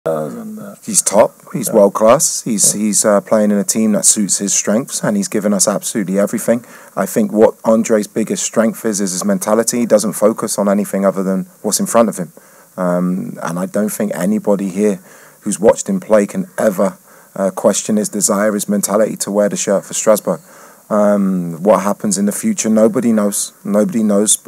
He's top. He's world class. He's playing in a team that suits his strengths, and he's given us absolutely everything. I think what Andre's biggest strength is his mentality. He doesn't focus on anything other than what's in front of him, and I don't think anybody here who's watched him play can ever question his desire, his mentality to wear the shirt for Strasbourg. What happens in the future, nobody knows. Nobody knows.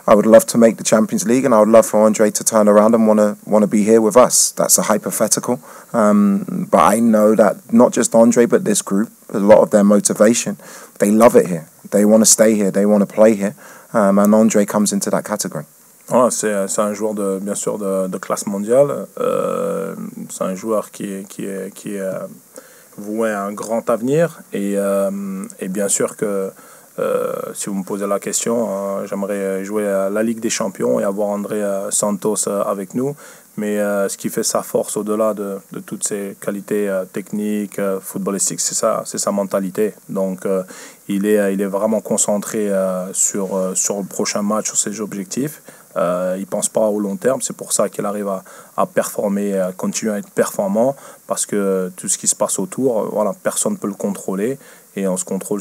I would love to make the Champions League, and I would love for Andre to turn around and want to be here with us. That's a hypothetical, but I know that not just Andre, but this group, a lot of their motivation, they love it here. They want to stay here. They want to play here, and Andre comes into that category. Ah, c'est un joueur bien sûr de classe mondiale. C'est un joueur qui est voué à un grand avenir, et bien sûr que si vous me posez la question, j'aimerais jouer à la Ligue des Champions et avoir André Santos avec nous. Mais ce qui fait sa force au-delà de toutes ses qualités techniques, footballistiques, c'est sa mentalité. Donc il est vraiment concentré sur le prochain match, sur ses objectifs. Il ne pense pas au long terme. C'est pour ça qu'il arrive à performer, à continuer à être performant, parce que tout ce qui se passe autour, voilà, personne ne peut le contrôler, et on se contrôle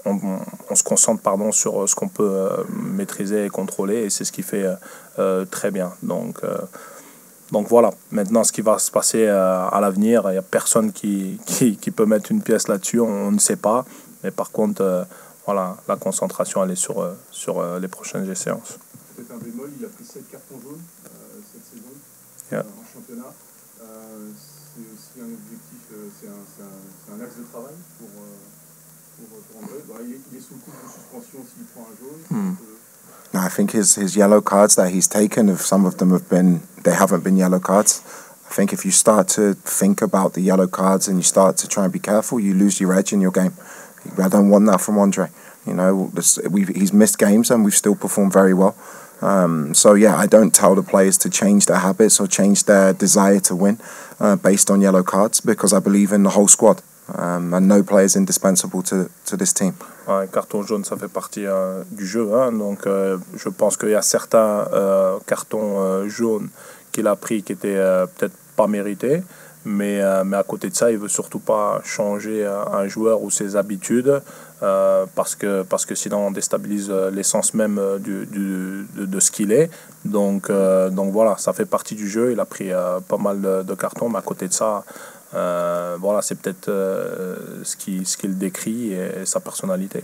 on se concentre sur ce qu'on peut maîtriser et contrôler, et c'est ce qu'il fait très bien. Donc voilà, maintenant ce qui va se passer à l'avenir, il n'y a personne qui peut mettre une pièce là-dessus, on ne sait pas, mais par contre voilà, la concentration elle est sur les prochaines séances. Peut-être un bémol, il a pris 7 cartons jaunes cette saison en championnat. C'est aussi un objectif, c'est un axe de travail pour André. Il est sous le coup de suspension s'il prend un jaune. I think his yellow cards that he's taken, if some of them they haven't been yellow cards. I think if you start to think about the yellow cards and you start to try and be careful, you lose your edge in your game. I don't want that from Andre. You know, he's missed games and we've still performed very well. So yeah, I don't tell the players to change their habits or change their desire to win based on yellow cards, because I believe in the whole squad. And no player is indispensable to this team. Un carton jaune, ça fait partie du jeu, hein, donc je pense qu'il y a certains cartons jaunes qu'il a pris qui étaient peut-être pas mérités, mais à côté de ça, il veut surtout pas changer un joueur ou ses habitudes, parce que sinon on déstabilise l'essence même de ce qu'il est. Donc voilà, ça fait partie du jeu. Il a pris pas mal de cartons, mais à côté de ça, voilà, c'est peut-être ce qu'il décrit et sa personnalité.